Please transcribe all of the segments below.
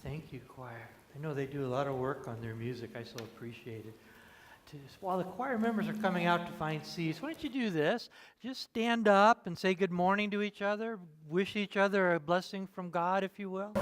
Thank you, choir. I know they do a lot of work on their music. I so appreciate it. While the choir members are coming out to find seats, why don't you do this? Just stand up and say good morning to each other. Wish each other a blessing from God, if you will.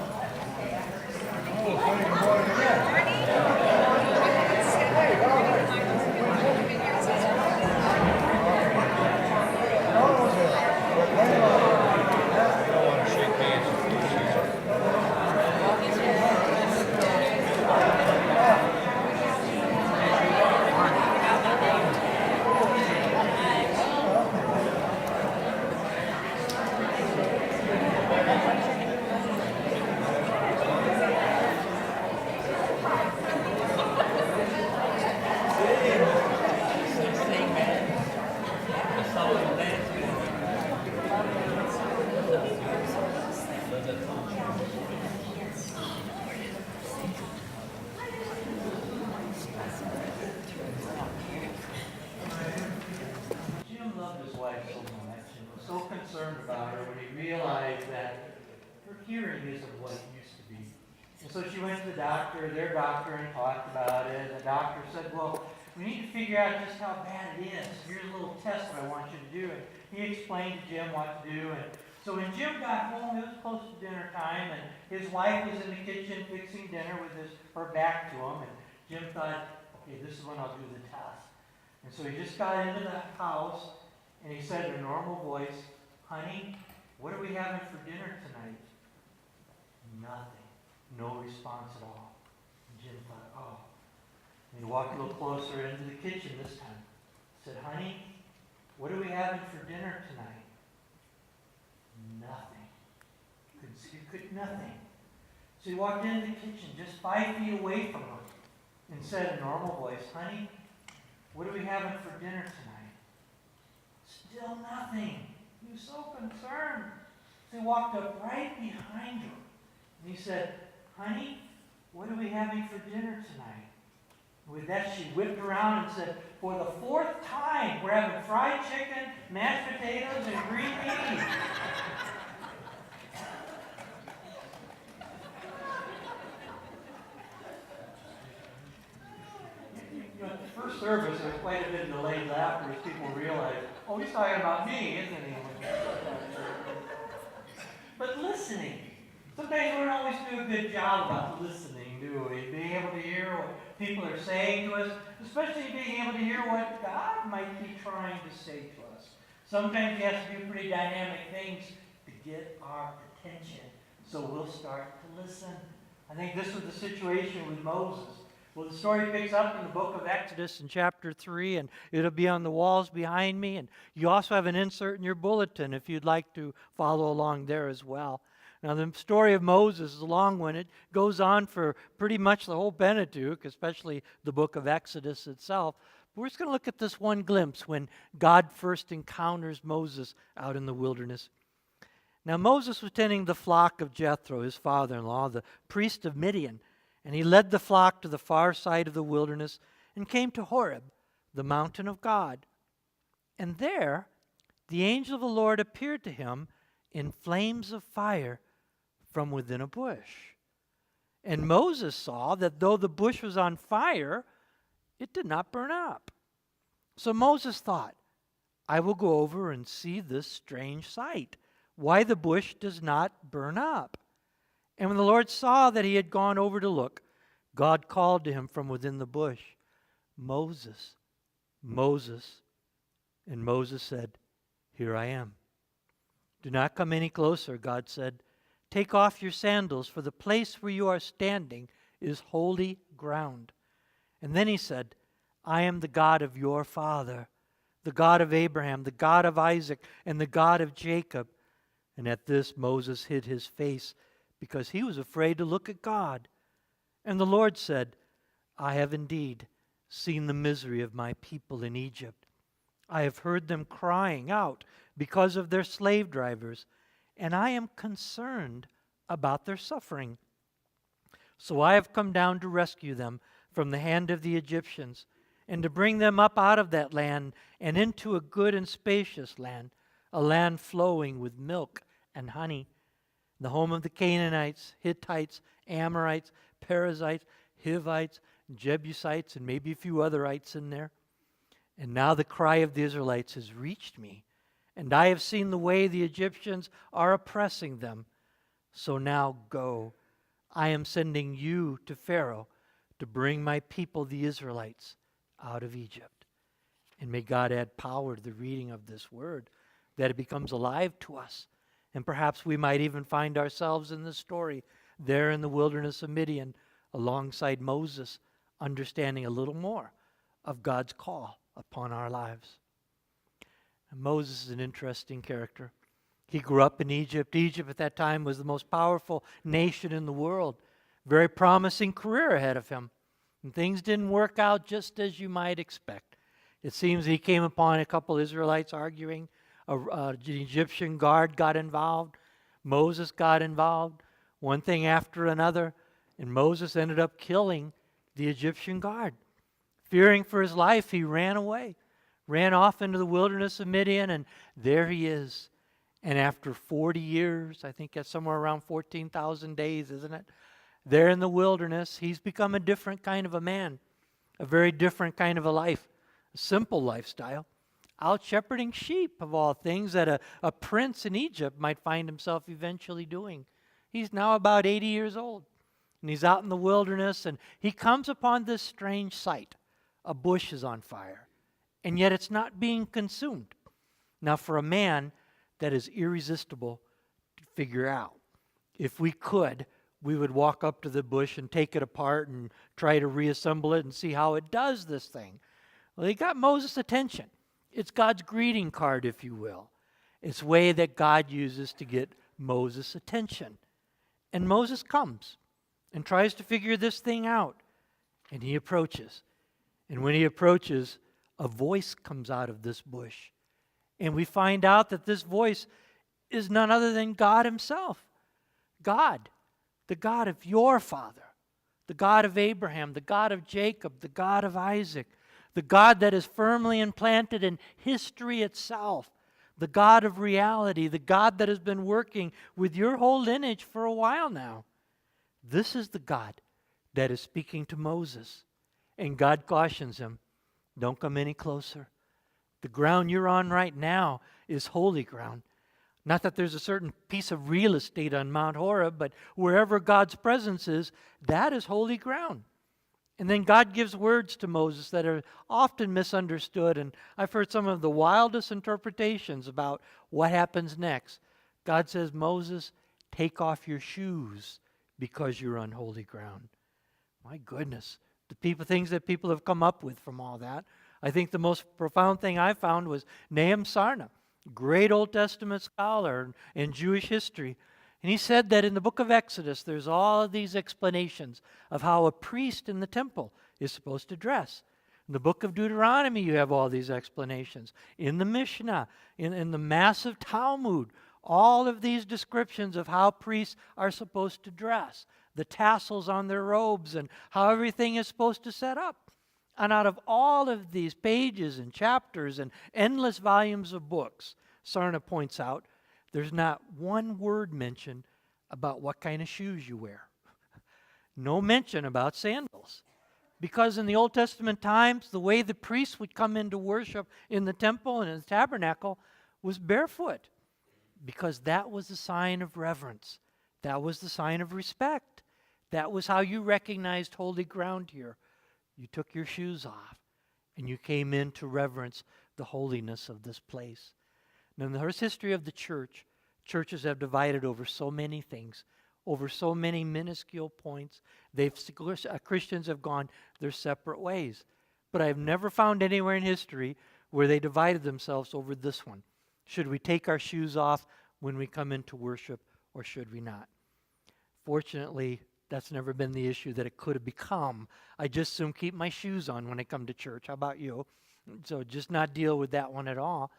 About her when he realized that her hearing isn't what it used to be. And so she went to the doctor, their doctor, and talked about it. And the doctor said, well, we need to figure out just how bad it is. Here's a little test that I want you to do. And he explained to Jim what to do. And so when Jim got home, it was close to dinner time, and his wife was in the kitchen fixing dinner with her back to him. And Jim thought, okay, this is when I'll do the test. And so he just got into the house, and he said in a normal voice, honey, what are we having for dinner tonight? Nothing. No response at all. And Jim thought, oh. And he walked a little closer into the kitchen this time. Said, honey, what are we having for dinner tonight? Nothing. Nothing. So he walked into the kitchen just 5 feet away from her and said in a normal voice, honey, what are we having for dinner tonight? Still nothing. He was so concerned. So he walked up right behind her. And he said, honey, what are we having for dinner tonight? And with that, she whipped around and said, for the 4th time, we're having fried chicken, mashed potatoes, and green beans. At the first service, there was quite a bit of delayed laughter as people realized, oh, he's talking about me, isn't he? But listening. Sometimes we don't always do a good job about listening, do we? Being able to hear what people are saying to us, especially being able to hear what God might be trying to say to us. Sometimes He has to do pretty dynamic things to get our attention, so we'll start to listen. I think this was the situation with Moses. Well, the story picks up in the book of Exodus in chapter 3, and it'll be on the walls behind me. And you also have an insert in your bulletin if you'd like to follow along there as well. Now, the story of Moses is a long one. It goes on for pretty much the whole Pentateuch, especially the book of Exodus itself. But we're just going to look at this one glimpse when God first encounters Moses out in the wilderness. Now, Moses was tending the flock of Jethro, his father-in-law, the priest of Midian. And he led the flock to the far side of the wilderness and came to Horeb, the mountain of God. And there the angel of the Lord appeared to him in flames of fire from within a bush. And Moses saw that though the bush was on fire, it did not burn up. So Moses thought, I will go over and see this strange sight, why the bush does not burn up. And when the Lord saw that he had gone over to look, God called to him from within the bush, Moses, Moses. And Moses said, here I am. Do not come any closer, God said. Take off your sandals, for the place where you are standing is holy ground. And then he said, I am the God of your father, the God of Abraham, the God of Isaac, and the God of Jacob. And at this Moses hid his face, because he was afraid to look at God. And the Lord said, I have indeed seen the misery of my people in Egypt. I have heard them crying out because of their slave drivers, and I am concerned about their suffering. So I have come down to rescue them from the hand of the Egyptians, and to bring them up out of that land and into a good and spacious land, a land flowing with milk and honey. the home of the Canaanites, Hittites, Amorites, Perizzites, Hivites, Jebusites, and maybe a few otherites in there. And now the cry of the Israelites has reached me, and I have seen the way the Egyptians are oppressing them. So now go. I am sending you to Pharaoh to bring my people, the Israelites, out of Egypt. And may God add power to the reading of this word, that it becomes alive to us. And perhaps we might even find ourselves in the story there in the wilderness of Midian alongside Moses, understanding a little more of God's call upon our lives. And Moses is an interesting character. He grew up in Egypt. Egypt at that time was the most powerful nation in the world. Very promising career ahead of him. And things didn't work out just as you might expect. It seems he came upon a couple Israelites arguing. An Egyptian guard got involved. Moses got involved. One thing after another. And Moses ended up killing the Egyptian guard. Fearing for his life, he ran away. Ran off into the wilderness of Midian, and there he is. And after 40 years, I think that's somewhere around 14,000 days, isn't it? There in the wilderness, he's become a different kind of a man. A very different kind of a life. A simple lifestyle. Out shepherding sheep, of all things, that a prince in Egypt might find himself eventually doing. He's now about 80 years old. And he's out in the wilderness, and he comes upon this strange sight. A bush is on fire, and yet it's not being consumed. Now, for a man, that is irresistible to figure out. If we could, we would walk up to the bush and take it apart and try to reassemble it and see how it does this thing. Well, he got Moses' attention. It's God's greeting card, if you will. It's a way that God uses to get Moses' attention. And Moses comes and tries to figure this thing out. And he approaches. And when he approaches, a voice comes out of this bush. And we find out that this voice is none other than God himself. God, the God of your father, the God of Abraham, the God of Jacob, the God of Isaac, the God that is firmly implanted in history itself, the God of reality, the God that has been working with your whole lineage for a while now. This is the God that is speaking to Moses. And God cautions him, don't come any closer. The ground you're on right now is holy ground. Not that there's a certain piece of real estate on Mount Horeb, but wherever God's presence is, that is holy ground. And then God gives words to Moses that are often misunderstood, and I've heard some of the wildest interpretations about what happens next. God says, Moses, take off your shoes because you're on holy ground. My goodness, things that people have come up with from all that. I think the most profound thing I found was Nahum Sarna, great Old Testament scholar in Jewish history. And he said that in the book of Exodus, there's all of these explanations of how a priest in the temple is supposed to dress. In the book of Deuteronomy, you have all these explanations. In the Mishnah, in the massive Talmud, all of these descriptions of how priests are supposed to dress, the tassels on their robes, and how everything is supposed to set up. And out of all of these pages and chapters and endless volumes of books, Sarna points out, there's not one word mentioned about what kind of shoes you wear. No mention about sandals. Because in the Old Testament times, the way the priests would come into worship in the temple and in the tabernacle was barefoot. Because that was the sign of reverence. That was the sign of respect. That was how you recognized holy ground here. You took your shoes off and you came in to reverence the holiness of this place. Now, in the history of the church, churches have divided over so many things, over so many minuscule points. Christians have gone their separate ways. But I've never found anywhere in history where they divided themselves over this one. Should we take our shoes off when we come into worship, or should we not? Fortunately, that's never been the issue that it could have become. I just assume keep my shoes on when I come to church. How about you? So just not deal with that one at all.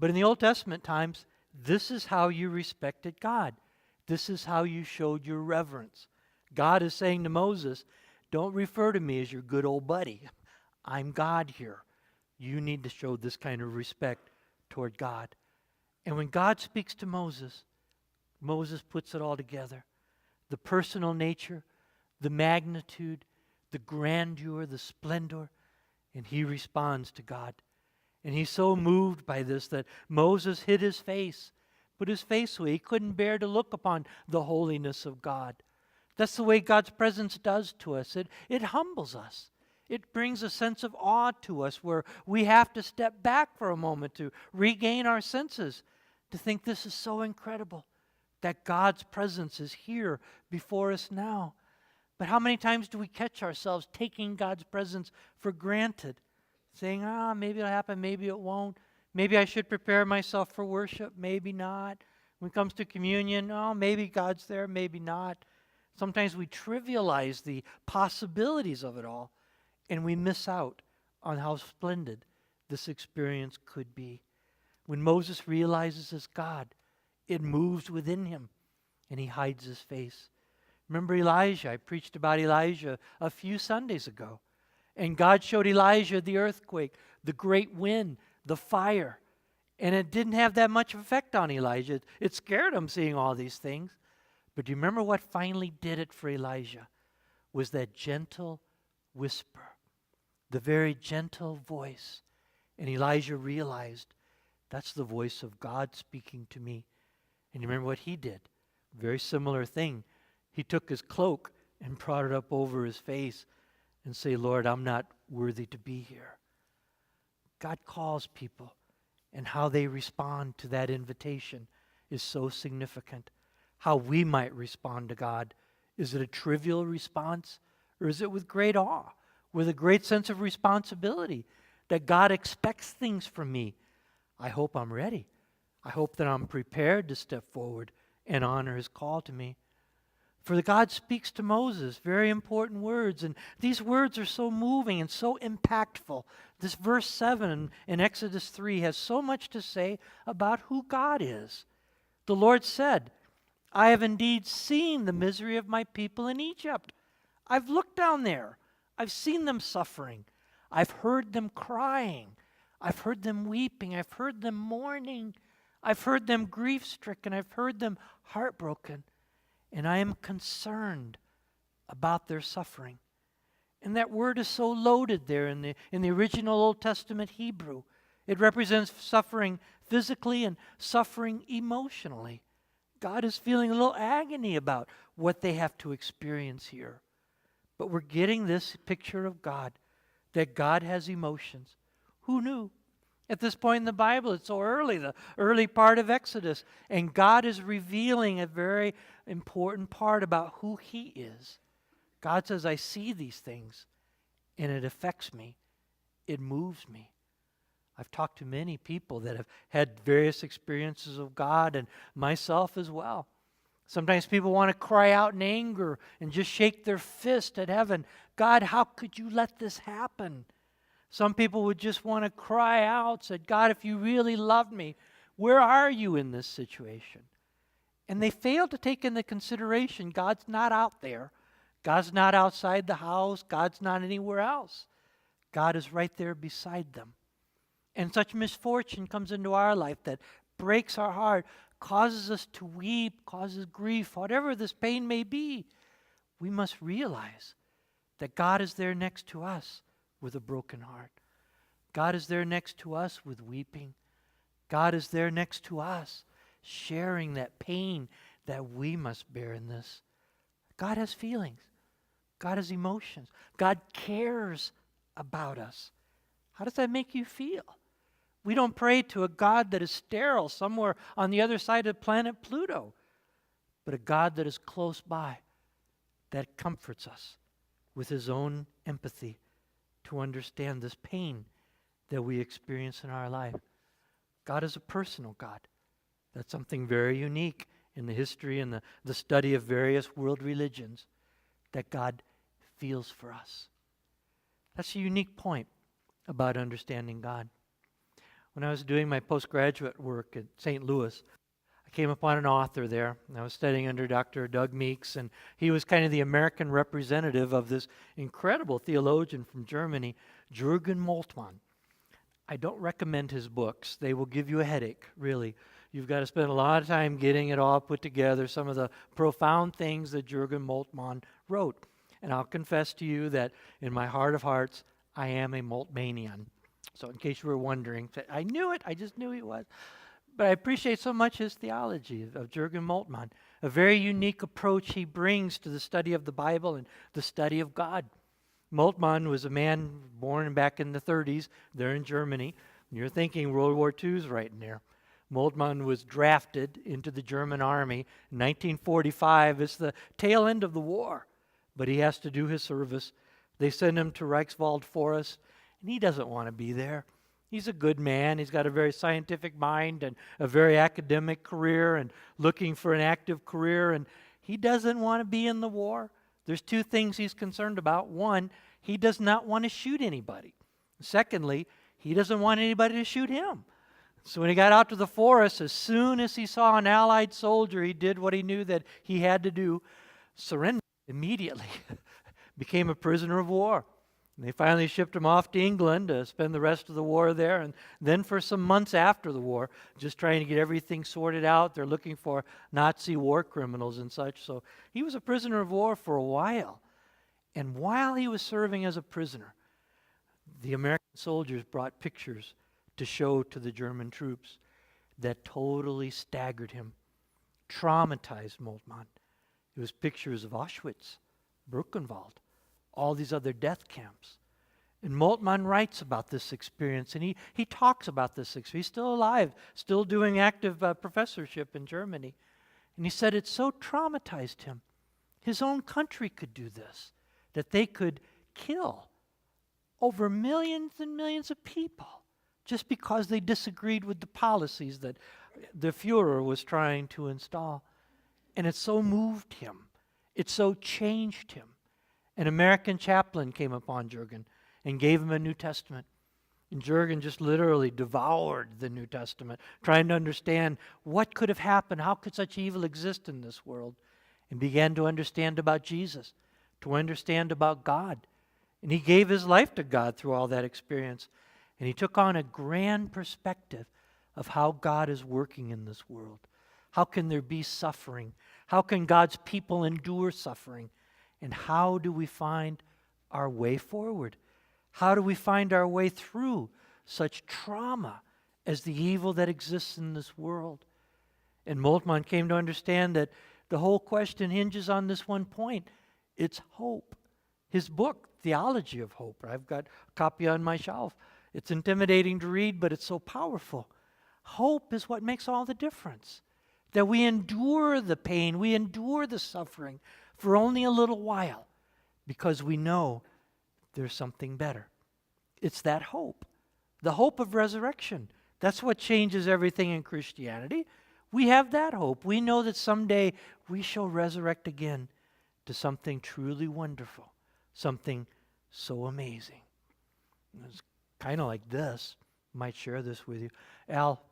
But in the Old Testament times, this is how you respected God. This is how you showed your reverence. God is saying to Moses, don't refer to me as your good old buddy. I'm God here. You need to show this kind of respect toward God. And when God speaks to Moses, Moses puts it all together. The personal nature, the magnitude, the grandeur, the splendor, and he responds to God. And he's so moved by this that Moses hid his face, put his face away. He couldn't bear to look upon the holiness of God. That's the way God's presence does to us. It humbles us. It brings a sense of awe to us where we have to step back for a moment to regain our senses, to think this is so incredible that God's presence is here before us now. But how many times do we catch ourselves taking God's presence for granted? Saying, maybe it'll happen, maybe it won't. Maybe I should prepare myself for worship, maybe not. When it comes to communion, maybe God's there, maybe not. Sometimes we trivialize the possibilities of it all, and we miss out on how splendid this experience could be. When Moses realizes it's God, it moves within him, and he hides his face. Remember Elijah? I preached about Elijah a few Sundays ago. And God showed Elijah the earthquake, the great wind, the fire. And it didn't have that much effect on Elijah. It scared him seeing all these things. But do you remember what finally did it for Elijah? Was that gentle whisper, the very gentle voice. And Elijah realized, that's the voice of God speaking to me. And you remember what he did? Very similar thing. He took his cloak and brought it up over his face and say, Lord, I'm not worthy to be here. God calls people, and how they respond to that invitation is so significant. How we might respond to God. Is it a trivial response, or is it with great awe, with a great sense of responsibility that God expects things from me? I hope I'm ready. I hope that I'm prepared to step forward and honor his call to me. For God speaks to Moses very important words, and these words are so moving and so impactful. This verse 7 in Exodus 3 has so much to say about who God is. The Lord said, I have indeed seen the misery of my people in Egypt. I've looked down there. I've seen them suffering. I've heard them crying. I've heard them weeping. I've heard them mourning. I've heard them grief-stricken. I've heard them heartbroken. And I am concerned about their suffering. And that word is so loaded there in the original Old Testament Hebrew. It represents suffering physically and suffering emotionally. God is feeling a little agony about what they have to experience here. But we're getting this picture of God, that God has emotions. Who knew? At this point in the Bible, it's so early, the early part of Exodus, and God is revealing a very important part about who he is. God says, I see these things, and it affects me. It moves me. I've talked to many people that have had various experiences of God, and myself as well. Sometimes people want to cry out in anger and just shake their fist at heaven. God, how could you let this happen? Some people would just want to cry out, say, God, if you really love me, where are you in this situation? And they fail to take into consideration God's not out there. God's not outside the house. God's not anywhere else. God is right there beside them. And such misfortune comes into our life that breaks our heart, causes us to weep, causes grief, whatever this pain may be. We must realize that God is there next to us with a broken heart. God is there next to us with weeping. God is there next to us sharing that pain that we must bear in this. God has feelings. God has emotions. God cares about us. How does that make you feel? We don't pray to a God that is sterile somewhere on the other side of planet Pluto, but a God that is close by, that comforts us with his own empathy to understand this pain that we experience in our life. God is a personal God. That's something very unique in the history and the study of various world religions, that God feels for us. That's a unique point about understanding God. When I was doing my postgraduate work at St. Louis, I came upon an author there. I was studying under Dr. Doug Meeks, and he was kind of the American representative of this incredible theologian from Germany, Jürgen Moltmann. I don't recommend his books. They will give you a headache, really. you've got to spend a lot of time getting it all put together, some of the profound things that Jürgen Moltmann wrote. And I'll confess to you that in my heart of hearts, I am a Moltmannian. So in case you were wondering, I knew it, I just knew he was. But I appreciate so much his theology of Jürgen Moltmann, a very unique approach he brings to the study of the Bible and the study of God. Moltmann was a man born back in the 30s there in Germany. You're thinking World War II's right in there. Moltmann was drafted into the German army in 1945. It's the tail end of the war, but he has to do his service. They send him to Reichswald Forest, and he doesn't want to be there. He's a good man. He's got a very scientific mind and a very academic career and looking for an active career, and he doesn't want to be in the war. There's two things he's concerned about. One, he does not want to shoot anybody. Secondly, he doesn't want anybody to shoot him. So when he got out to the forest, as soon as he saw an Allied soldier, he did what he knew that he had to do, surrendered immediately, became a prisoner of war. And they finally shipped him off to England to spend the rest of the war there. And then for some months after the war, just trying to get everything sorted out. They're looking for Nazi war criminals and such. So he was a prisoner of war for a while. And while he was serving as a prisoner, the American soldiers brought pictures to show to the German troops that totally staggered him, traumatized Moltmann. It was pictures of Auschwitz, Birkenwald, all these other death camps. And Moltmann writes about this experience, and he talks about this experience. He's still alive, still doing active professorship in Germany. And he said it so traumatized him. His own country could do this, that they could kill over millions and millions of people just because they disagreed with the policies that the Fuhrer was trying to install. And it so moved him. It so changed him. An American chaplain came upon Jürgen and gave him a New Testament. And Jürgen just literally devoured the New Testament, trying to understand what could have happened, how could such evil exist in this world, and began to understand about Jesus, to understand about God. And he gave his life to God through all that experience. And he took on a grand perspective of how God is working in this world. How can there be suffering? How can God's people endure suffering? And how do we find our way forward? How do we find our way through such trauma as the evil that exists in this world? And Moltmann came to understand that the whole question hinges on this one point. It's hope. His book, Theology of Hope, I've got a copy on my shelf. It's intimidating to read, but it's so powerful. Hope is what makes all the difference. That we endure the pain, we endure the suffering for only a little while because we know there's something better. It's that hope, the hope of resurrection. That's what changes everything in Christianity. We have that hope. We know that someday we shall resurrect again to something truly wonderful, something so amazing. It's kind of like this. I might share this with you. Al,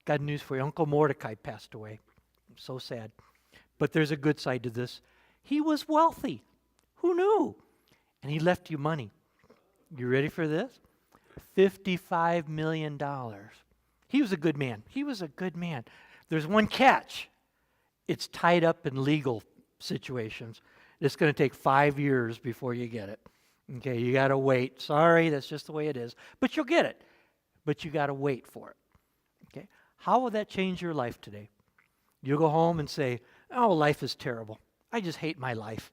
got news for you. Uncle Mordecai passed away. I'm so sad. But there's a good side to this. He was wealthy. Who knew? And he left you money. You ready for this? $55 million. He was a good man. He was a good man. There's one catch. It's tied up in legal situations. It's going to take 5 years before you get it. Okay, you got to wait. Sorry, that's just the way it is. But you'll get it. But you got to wait for it. Okay? How will that change your life today? You'll go home and say, oh, life is terrible. I just hate my life.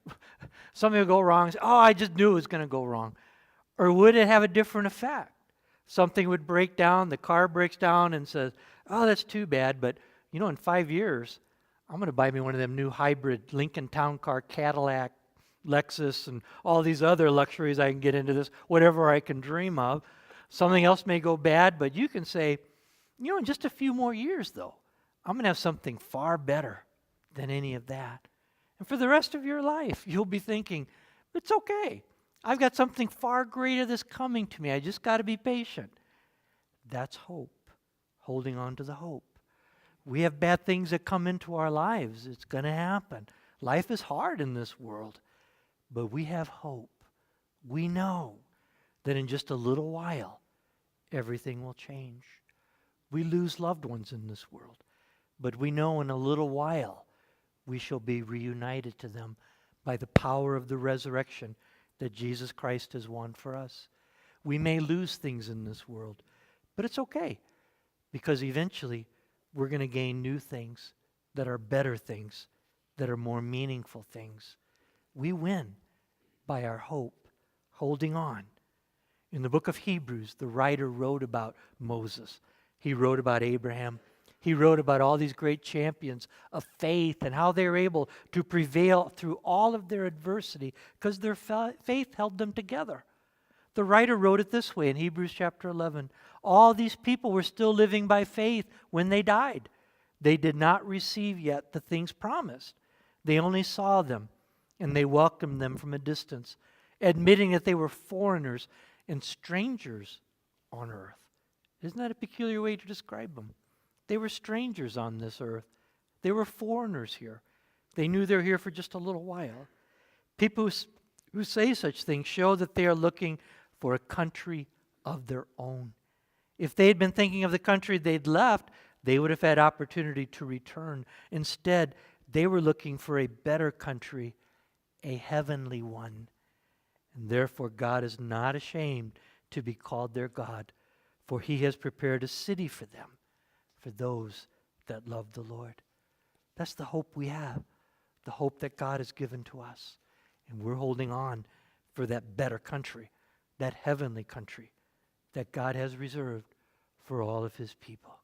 Something will go wrong. And say, oh, I just knew it was going to go wrong. Or would it have a different effect? Something would break down, the car breaks down and says, oh, that's too bad, but you know, in 5 years, I'm going to buy me one of them new hybrid Lincoln Town Car, Cadillac, Lexus, and all these other luxuries I can get into this, whatever I can dream of. Something else may go bad, but you can say, you know, in just a few more years, though, I'm going to have something far better than any of that. And for the rest of your life, you'll be thinking, it's okay. I've got something far greater that's coming to me. I just got to be patient. That's hope, holding on to the hope. We have bad things that come into our lives. It's going to happen. Life is hard in this world, but we have hope. We know that in just a little while, everything will change. We lose loved ones in this world. But we know in a little while we shall be reunited to them by the power of the resurrection that Jesus Christ has won for us. We may lose things in this world, but it's okay, because eventually we're going to gain new things that are better things, that are more meaningful things. We win by our hope, holding on. In the book of Hebrews, the writer wrote about Moses. He wrote about Abraham. He wrote about all these great champions of faith and how they were able to prevail through all of their adversity because their faith held them together. The writer wrote it this way in Hebrews chapter 11. All these people were still living by faith when they died. They did not receive yet the things promised. They only saw them, and they welcomed them from a distance, admitting that they were foreigners and strangers on earth. Isn't that a peculiar way to describe them? They were strangers on this earth. They were foreigners here. They knew they were here for just a little while. People who say such things show that they are looking for a country of their own. If they had been thinking of the country they'd left, they would have had opportunity to return. Instead, they were looking for a better country, a heavenly one. And therefore, God is not ashamed to be called their God, for He has prepared a city for them, for those that love the Lord. That's the hope we have, the hope that God has given to us. And we're holding on for that better country, that heavenly country that God has reserved for all of His people.